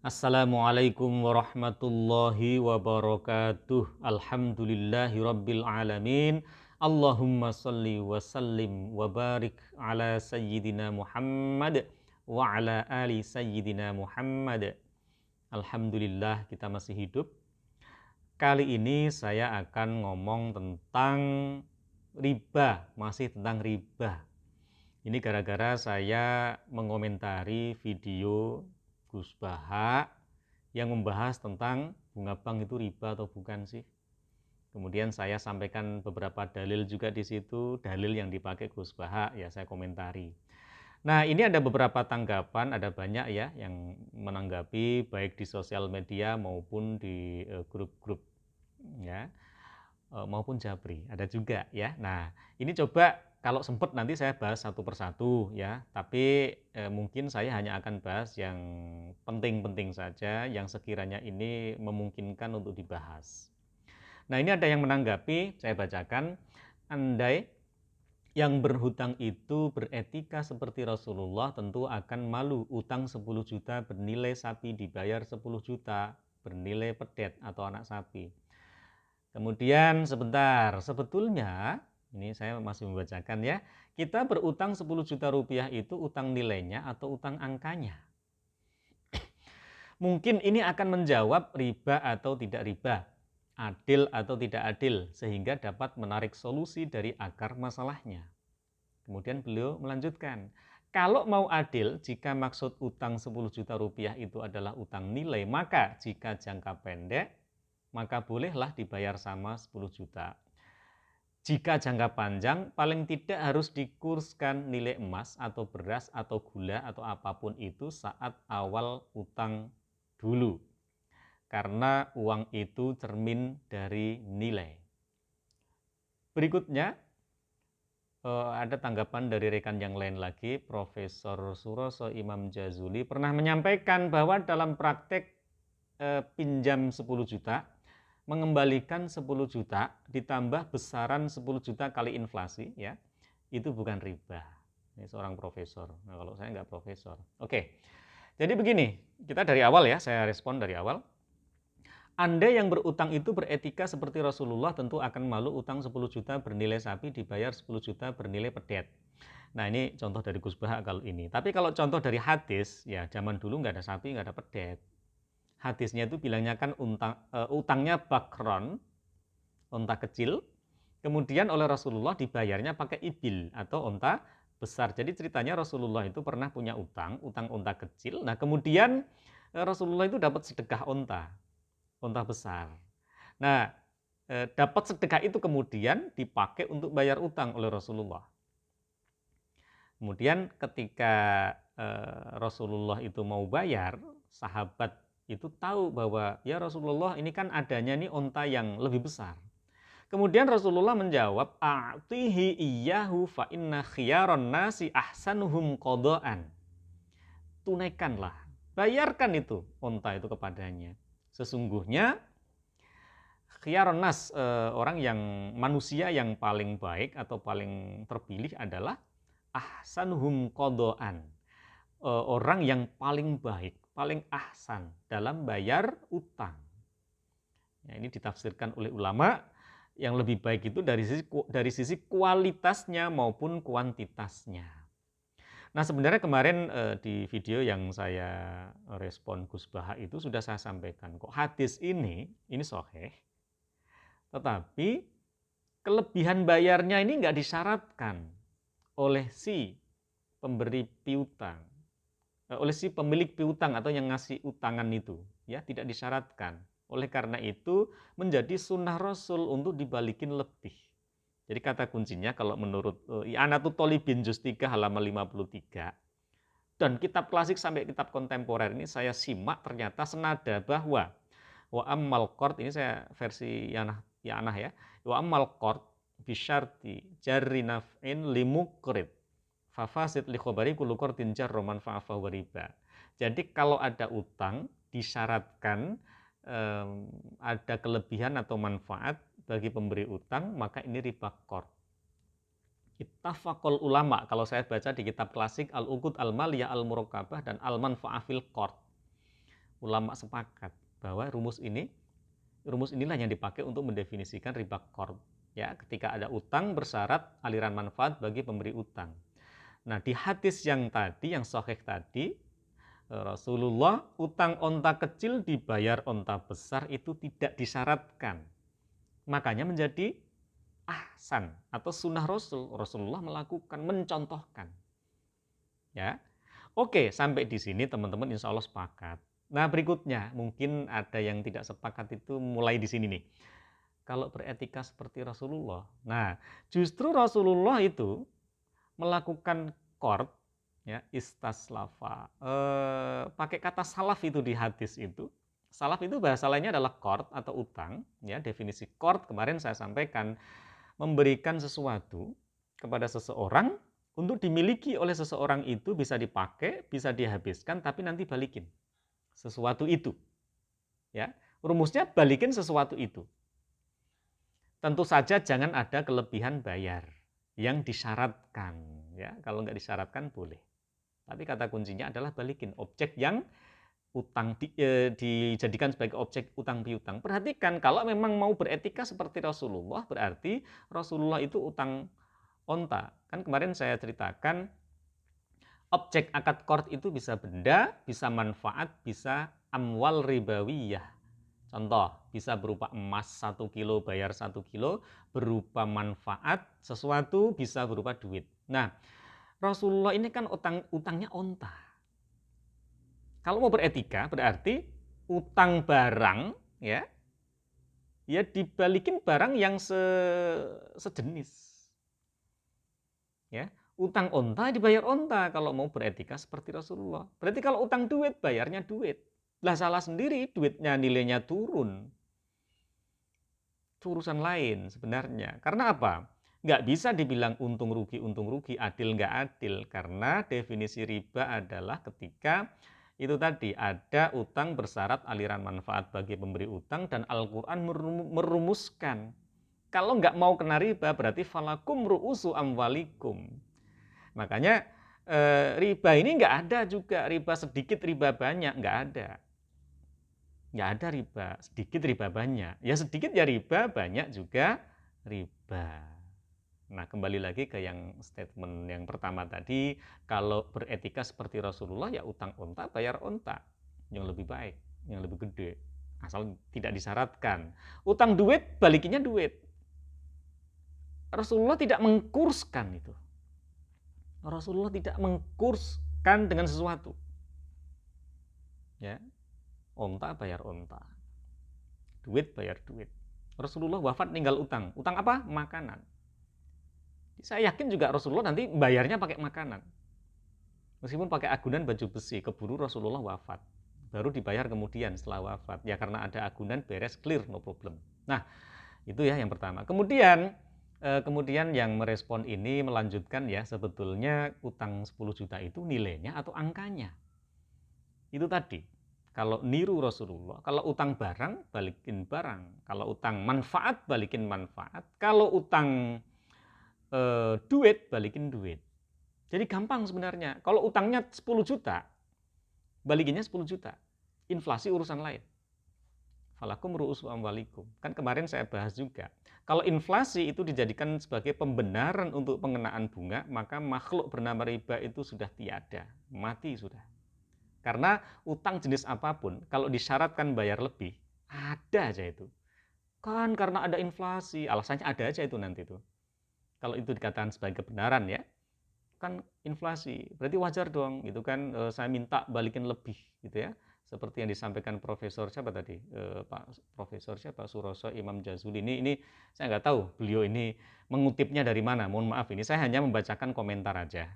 Assalamualaikum warahmatullahi wabarakatuh. Alhamdulillahi rabbil alamin. Allahumma salli wa sallim wa barik ala sayyidina Muhammad wa ala ali sayyidina Muhammad. Alhamdulillah kita masih hidup. Kali ini saya akan ngomong tentang riba, masih tentang riba. Ini gara-gara saya mengomentari video Gus Baha yang membahas tentang bunga bank itu riba atau bukan sih. Kemudian saya sampaikan beberapa dalil juga di situ, dalil yang dipakai Gus Baha ya saya komentari. Nah, ini ada beberapa tanggapan, ada banyak ya yang menanggapi baik di sosial media maupun di grup-grup ya. Maupun Japri, ada juga ya. Nah, ini coba kalau sempat nanti saya bahas satu persatu ya, tapi mungkin saya hanya akan bahas yang penting-penting saja, yang sekiranya ini memungkinkan untuk dibahas. Nah, ini ada yang menanggapi, saya bacakan, andai yang berhutang itu beretika seperti Rasulullah tentu akan malu utang 10 juta bernilai sapi dibayar 10 juta bernilai pedet atau anak sapi. Kemudian sebentar, sebetulnya ini saya masih membacakan ya. Kita berutang 10 juta rupiah itu utang nilainya atau utang angkanya. Mungkin ini akan menjawab riba atau tidak riba, adil atau tidak adil, sehingga dapat menarik solusi dari akar masalahnya. Kemudian beliau melanjutkan, kalau mau adil, jika maksud utang 10 juta rupiah itu adalah utang nilai, maka jika jangka pendek, maka bolehlah dibayar sama 10 juta. Jika jangka panjang, paling tidak harus dikurskan nilai emas atau beras atau gula atau apapun itu saat awal utang dulu. Karena uang itu cermin dari nilai. Berikutnya, ada tanggapan dari rekan yang lain lagi, Profesor Suroso Imam Jazuli pernah menyampaikan bahwa dalam praktek pinjam 10 juta, mengembalikan 10 juta ditambah besaran 10 juta kali inflasi ya, itu bukan riba. Ini seorang profesor. Nah, kalau saya nggak profesor. Oke. Jadi begini, kita dari awal ya, saya respon dari awal. Anda yang berutang itu beretika seperti Rasulullah tentu akan malu utang 10 juta bernilai sapi dibayar 10 juta bernilai pedet. Nah, ini contoh dari Gus Baha kalau ini. Tapi kalau contoh dari hadis, ya zaman dulu nggak ada sapi, nggak ada pedet. Hadisnya itu bilangnya kan utangnya bakron, onta kecil, kemudian oleh Rasulullah dibayarnya pakai ibil atau onta besar. Jadi ceritanya Rasulullah itu pernah punya utang onta kecil. Nah, kemudian Rasulullah itu dapat sedekah onta besar. Nah, dapat sedekah itu kemudian dipakai untuk bayar utang oleh Rasulullah. Kemudian ketika Rasulullah itu mau bayar, sahabat itu tahu bahwa ya Rasulullah ini kan adanya nih onta yang lebih besar. Kemudian Rasulullah menjawab, a'tihi iyyahu fa inna khiyaron nasi ahsanuhum qadaan. Tunaikanlah, bayarkan itu onta itu kepadanya. Sesungguhnya khiyaron nas, orang yang manusia yang paling baik atau paling terpilih adalah ahsanuhum qadaan. Orang yang paling baik, paling ahsan dalam bayar utang. Ya, ini ditafsirkan oleh ulama yang lebih baik itu dari sisi kualitasnya maupun kuantitasnya. Nah, sebenarnya kemarin di video yang saya respon Gus Baha itu sudah saya sampaikan kok hadis ini sahih, tetapi kelebihan bayarnya ini nggak disyaratkan oleh si pemberi piutang, oleh si pemilik piutang atau yang ngasih utangan itu, ya tidak disyaratkan. Oleh karena itu menjadi sunnah Rasul untuk dibalikin lebih. Jadi kata kuncinya kalau menurut I'anatul Thalibin juz 3 halaman 53 dan kitab klasik sampai kitab kontemporer ini saya simak ternyata senada bahwa wa ammal qard, ini saya versi Yanah ya. Wa ammal qard bisyarti jarri naf'in limuqrid fafasid li khobari kullu qardin jarra manfa'ah fa riba. Jadi kalau ada utang disyaratkan ada kelebihan atau manfaat bagi pemberi utang, maka ini riba qard. Ittafaqul ulama, kalau saya baca di kitab klasik Al-Uqud Al-Maliyah Al-Murakkabah dan Al-Manfa'ah fil Qard. ulama sepakat bahwa rumus inilah yang dipakai untuk mendefinisikan riba qard. Ya, ketika ada utang bersyarat aliran manfaat bagi pemberi utang. Nah, di hadis yang tadi, yang sahih tadi, Rasulullah utang onta kecil dibayar onta besar itu tidak disyaratkan. Makanya menjadi ahsan atau sunnah Rasulullah melakukan, mencontohkan. Ya, oke, sampai di sini teman-teman insya Allah sepakat. Nah, berikutnya mungkin ada yang tidak sepakat itu mulai di sini nih. Kalau beretika seperti Rasulullah. Nah, justru Rasulullah itu melakukan qard, ya, istaslafa. Pakai kata salaf itu di hadis itu. Salaf itu bahasa lainnya adalah qard atau utang. Ya, definisi qard kemarin saya sampaikan, memberikan sesuatu kepada seseorang untuk dimiliki oleh seseorang itu, bisa dipakai, bisa dihabiskan, tapi nanti balikin sesuatu itu. Ya, rumusnya balikin sesuatu itu. Tentu saja jangan ada kelebihan bayar yang disyaratkan. Ya, kalau nggak disyaratkan boleh. Tapi kata kuncinya adalah balikin objek yang utang dijadikan sebagai objek utang piutang. Perhatikan, kalau memang mau beretika seperti Rasulullah, berarti Rasulullah itu utang onta. Kan kemarin saya ceritakan objek akad qard itu bisa benda, bisa manfaat, bisa amwal ribawiyah. Contoh, bisa berupa emas 1 kilo bayar 1 kilo, berupa manfaat sesuatu, bisa berupa duit. Nah, Rasulullah ini kan utangnya onta. Kalau mau beretika berarti utang barang, ya dibalikin barang yang sejenis. Ya, utang onta dibayar onta kalau mau beretika seperti Rasulullah. Berarti kalau utang duit bayarnya duit. Lah salah sendiri, duitnya nilainya turun. Itu urusan lain sebenarnya. Karena apa? Nggak bisa dibilang untung rugi, adil nggak adil. Karena definisi riba adalah ketika itu tadi ada utang bersyarat aliran manfaat bagi pemberi utang, dan Al-Quran merumuskan kalau nggak mau kena riba berarti falakum ru'usu amwalikum. Makanya riba ini nggak ada juga riba sedikit riba banyak, nggak ada. Nggak ada riba sedikit riba banyak. Ya sedikit ya riba, banyak juga riba. Nah, kembali lagi ke yang statement yang pertama tadi, kalau beretika seperti Rasulullah ya utang onta bayar onta, yang lebih baik, yang lebih gede, asal tidak disyaratkan. Utang duit balikinnya duit. Rasulullah tidak mengkurskan itu. Rasulullah tidak mengkurskan dengan sesuatu. Ya, onta bayar onta, duit bayar duit. Rasulullah wafat ninggal utang. Utang apa? Makanan. Saya yakin juga Rasulullah nanti bayarnya pakai makanan. Meskipun pakai agunan baju besi, keburu Rasulullah wafat. Baru dibayar kemudian setelah wafat. Ya karena ada agunan, beres, clear, no problem. Nah, itu ya yang pertama. Kemudian yang merespon ini melanjutkan, ya sebetulnya utang 10 juta itu nilainya atau angkanya. Itu tadi. Kalau niru Rasulullah, kalau utang barang, balikin barang. Kalau utang manfaat, balikin manfaat. Kalau utang duit, balikin duit. Jadi gampang sebenarnya. Kalau utangnya 10 juta, balikinnya 10 juta. Inflasi urusan lain. Falakum ru'usu amwalikum. Kan kemarin saya bahas juga. Kalau inflasi itu dijadikan sebagai pembenaran untuk pengenaan bunga, maka makhluk bernama riba itu sudah tiada. Mati sudah. Karena utang jenis apapun, kalau disyaratkan bayar lebih, ada aja itu. Kan karena ada inflasi, alasannya ada aja itu nanti tuh. Kalau itu dikatakan sebagai kebenaran, ya kan inflasi, berarti wajar dong gitu kan, saya minta balikin lebih gitu ya, seperti yang disampaikan Profesor siapa tadi, Pak Profesor siapa, Suroso Imam Jazuli. Ini saya nggak tahu beliau ini mengutipnya dari mana, mohon maaf, ini saya hanya membacakan komentar aja,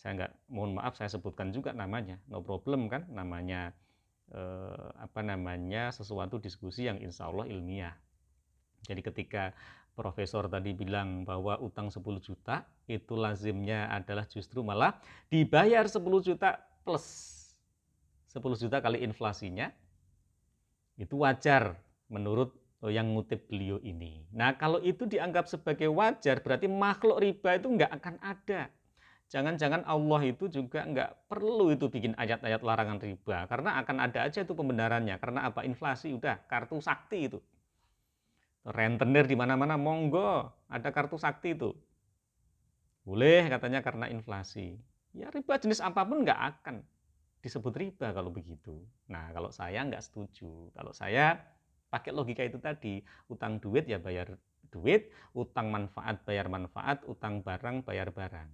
saya nggak, mohon maaf saya sebutkan juga namanya, no problem kan, namanya sesuatu diskusi yang insya Allah ilmiah. Jadi ketika Profesor tadi bilang bahwa utang 10 juta itu lazimnya adalah justru malah dibayar 10 juta plus 10 juta kali inflasinya, itu wajar menurut yang ngutip beliau ini. Nah, kalau itu dianggap sebagai wajar berarti makhluk riba itu nggak akan ada. Jangan-jangan Allah itu juga nggak perlu itu bikin ayat-ayat larangan riba, karena akan ada aja itu pembenarannya. Karena apa? Inflasi, udah kartu sakti itu. Rentenir di mana-mana, monggo, ada kartu sakti itu. Boleh katanya karena inflasi. Ya riba jenis apapun nggak akan disebut riba kalau begitu. Nah kalau saya nggak setuju. Kalau saya pakai logika itu tadi, utang duit ya bayar duit, utang manfaat bayar manfaat, utang barang bayar barang.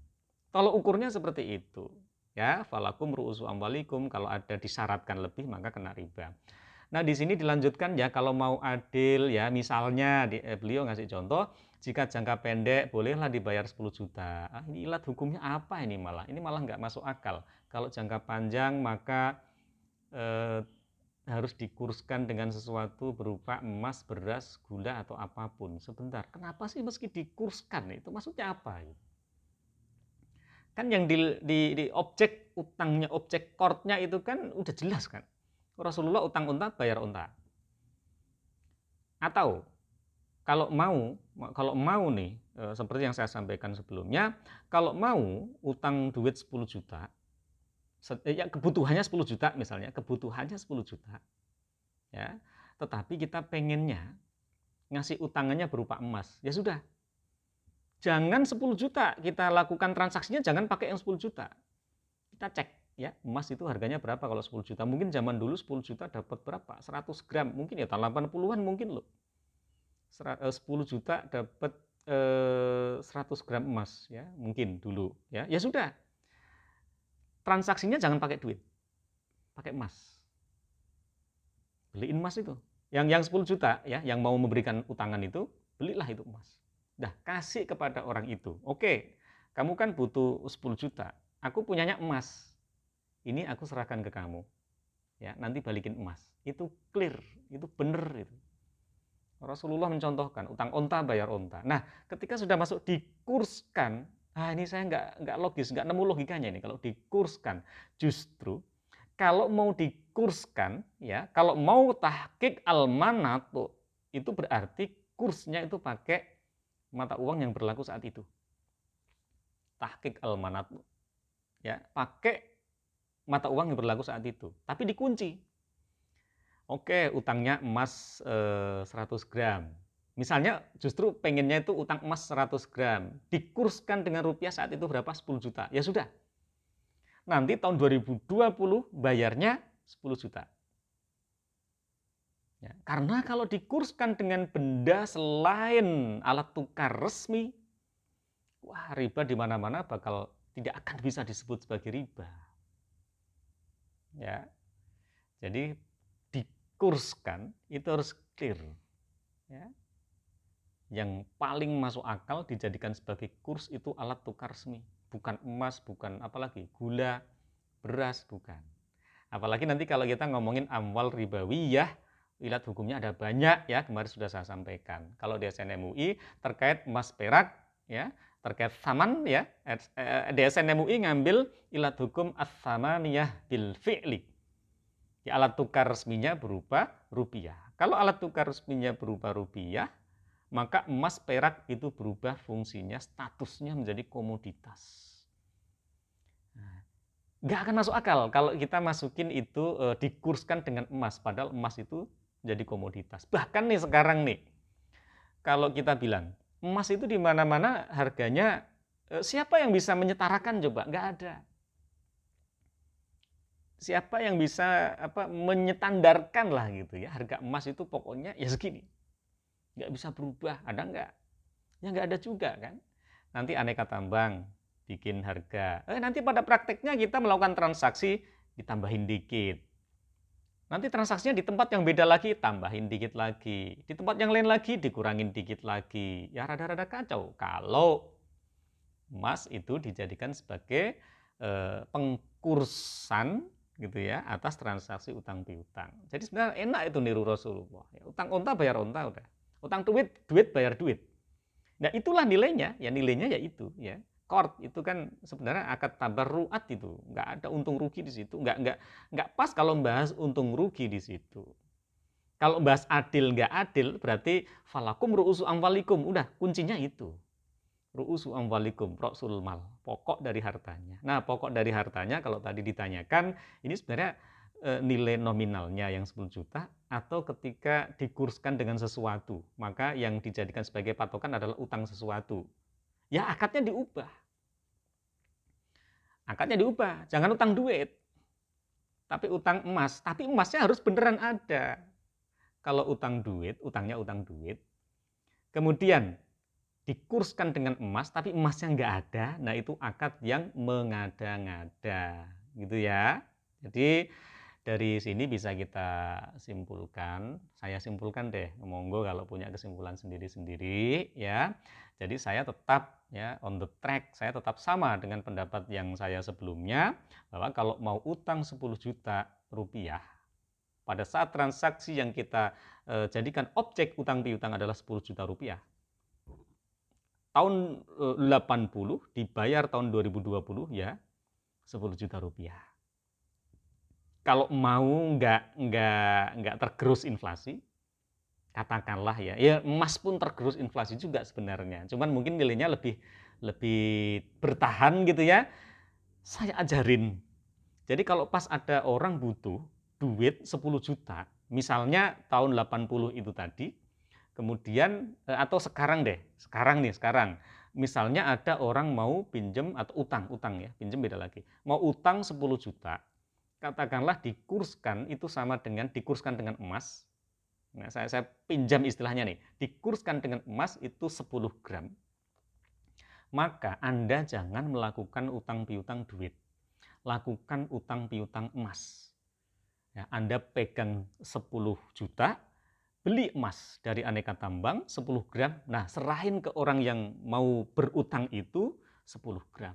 Kalau ukurnya seperti itu, ya falakum ru'usu amwalikum, kalau ada disyaratkan lebih maka kena riba. Nah, di sini dilanjutkan ya, kalau mau adil ya, misalnya beliau ngasih contoh, jika jangka pendek bolehlah dibayar 10 juta. Ah, ini ilat hukumnya apa ini malah? Ini malah nggak masuk akal. Kalau jangka panjang maka eh, harus dikurskan dengan sesuatu berupa emas, beras, gula atau apapun. Sebentar, kenapa sih meski dikurskan? Itu maksudnya apa? Kan yang di objek utangnya, objek courtnya itu kan udah jelas kan. Rasulullah utang unta bayar unta. Atau kalau mau nih, seperti yang saya sampaikan sebelumnya, kalau mau utang duit 10 juta, ya kebutuhannya 10 juta misalnya, kebutuhannya 10 juta, ya, tetapi kita pengennya ngasih utangannya berupa emas, ya sudah, jangan 10 juta kita lakukan transaksinya, jangan pakai yang 10 juta. Kita cek ya, emas itu harganya berapa kalau 10 juta. Mungkin zaman dulu 10 juta dapat berapa? 100 gram, mungkin ya tahun 80-an mungkin loh. 10 juta dapat 100 gram emas ya, mungkin dulu ya. Ya sudah. Transaksinya jangan pakai duit. Pakai emas. Beliin emas itu. Yang 10 juta ya, yang mau memberikan utangan itu, belilah itu emas. Dah, kasih kepada orang itu. Oke, kamu kan butuh 10 juta. Aku punyanya emas. Ini aku serahkan ke kamu. Ya, nanti balikin emas. Itu clear, itu benar itu. Rasulullah mencontohkan utang onta bayar onta. Nah, ketika sudah masuk dikurskan, ini saya nggak logis, nggak nemu logikanya ini. Kalau dikurskan, justru kalau mau dikurskan, ya, kalau mau tahqiq al-manat, itu berarti kursnya itu pakai mata uang yang berlaku saat itu. Tahqiq al-manat, ya, pakai mata uang yang berlaku saat itu. Tapi dikunci. Oke, utangnya emas 100 gram. Misalnya justru pengennya itu utang emas 100 gram. Dikurskan dengan rupiah saat itu berapa? 10 juta. Ya sudah. Nanti tahun 2020 bayarnya 10 juta. Ya, karena kalau dikurskan dengan benda selain alat tukar resmi, wah riba di mana-mana bakal tidak akan bisa disebut sebagai riba. Ya. Jadi dikurskan itu harus clear. Ya. Yang paling masuk akal dijadikan sebagai kurs itu alat tukar resmi, bukan emas, bukan apalagi gula, beras, bukan. Apalagi nanti kalau kita ngomongin amwal ribawiyah, ilat hukumnya ada banyak ya, kemarin sudah saya sampaikan. Kalau di SNMUI terkait emas perak ya, terkait saman ya, di SNMUI ngambil ilat hukum as-samaniyah bil fi'li. Ya, alat tukar resminya berupa rupiah. Kalau alat tukar resminya berupa rupiah, maka emas perak itu berubah fungsinya, statusnya menjadi komoditas. Nggak akan masuk akal kalau kita masukin itu dikurskan dengan emas, padahal emas itu jadi komoditas. Bahkan nih sekarang nih, kalau kita bilang emas itu di mana-mana harganya, siapa yang bisa menyetarakan coba? Nggak ada. Siapa yang bisa menyetandarkan lah gitu ya, harga emas itu pokoknya ya segini, nggak bisa berubah, ada nggak? Ya nggak ada juga kan. Nanti aneka tambang bikin harga, nanti pada prakteknya kita melakukan transaksi ditambahin dikit, nanti transaksinya di tempat yang beda lagi tambahin dikit lagi, di tempat yang lain lagi dikurangin dikit lagi, ya rada-rada kacau kalau emas itu dijadikan sebagai pengkursan gitu ya atas transaksi utang piutang. Jadi sebenarnya enak itu niru Rasulullah. Ya, utang onta bayar onta udah. Utang duit, duit bayar duit. Nah itulah nilainya, ya nilainya ya itu ya. Qard itu kan sebenarnya akad tabarruat itu, nggak ada untung rugi di situ, nggak pas kalau membahas untung rugi di situ. Kalau bahas adil nggak adil berarti falakum ru'usu amwalikum, udah kuncinya itu. Ru'usu amwalikum, ra'sul mal, pokok dari hartanya. Nah, pokok dari hartanya kalau tadi ditanyakan, ini sebenarnya nilai nominalnya yang 10 juta atau ketika dikurskan dengan sesuatu, maka yang dijadikan sebagai patokan adalah utang sesuatu. Ya akadnya diubah. Akadnya diubah, jangan utang duit, tapi utang emas. Tapi emasnya harus beneran ada. Kalau utang duit, utangnya utang duit, kemudian dikurskan dengan emas, tapi emasnya nggak ada, nah itu akad yang mengada-ngada, gitu ya. Jadi dari sini bisa kita simpulkan, saya simpulkan deh, monggo kalau punya kesimpulan sendiri-sendiri ya. Jadi saya tetap ya on the track, saya tetap sama dengan pendapat yang saya sebelumnya, bahwa kalau mau utang 10 juta rupiah, pada saat transaksi yang kita jadikan objek utang piutang adalah 10 juta rupiah, tahun 80 dibayar tahun 2020 ya 10 juta rupiah. Kalau mau nggak tergerus inflasi, katakanlah ya emas pun tergerus inflasi juga sebenarnya. Cuman mungkin nilainya lebih lebih bertahan gitu ya. Saya ajarin. Jadi kalau pas ada orang butuh duit 10 juta, misalnya tahun 80 itu tadi, kemudian atau sekarang deh, sekarang. Misalnya ada orang mau pinjem atau utang ya, pinjem beda lagi. Mau utang 10 juta, katakanlah dikurskan itu sama dengan dikurskan dengan emas. Nah, saya pinjam istilahnya nih, dikurskan dengan emas itu 10 gram. Maka Anda jangan melakukan utang piutang duit. Lakukan utang piutang emas. Ya, Anda pegang 10 juta, beli emas dari Aneka Tambang 10 gram, nah serahin ke orang yang mau berutang itu 10 gram.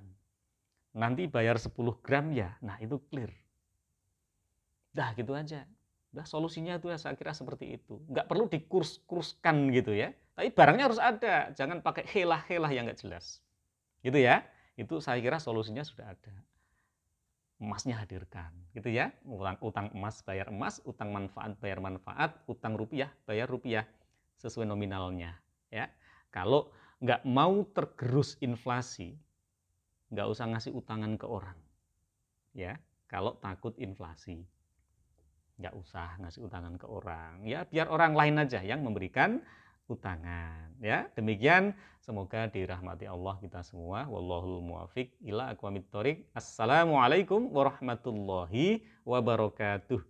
Nanti bayar 10 gram ya, nah itu clear. Dah gitu aja. Dah solusinya itu ya saya kira seperti itu. Nggak perlu dikurs-kurskan gitu ya. Tapi barangnya harus ada, jangan pakai helah-helah yang nggak jelas. Gitu ya. Itu saya kira solusinya sudah ada. Emasnya hadirkan, gitu ya. Utang emas bayar emas, utang manfaat bayar manfaat, utang rupiah bayar rupiah sesuai nominalnya, ya. Kalau nggak mau tergerus inflasi, nggak usah ngasih utangan ke orang, ya. Kalau takut inflasi, nggak usah ngasih utangan ke orang, ya biar orang lain aja yang memberikan utangan, ya. Demikian, semoga dirahmati Allah kita semua. Wallahul muwafiq ila aqwamit thoriq. Assalamualaikum warahmatullahi wabarakatuh.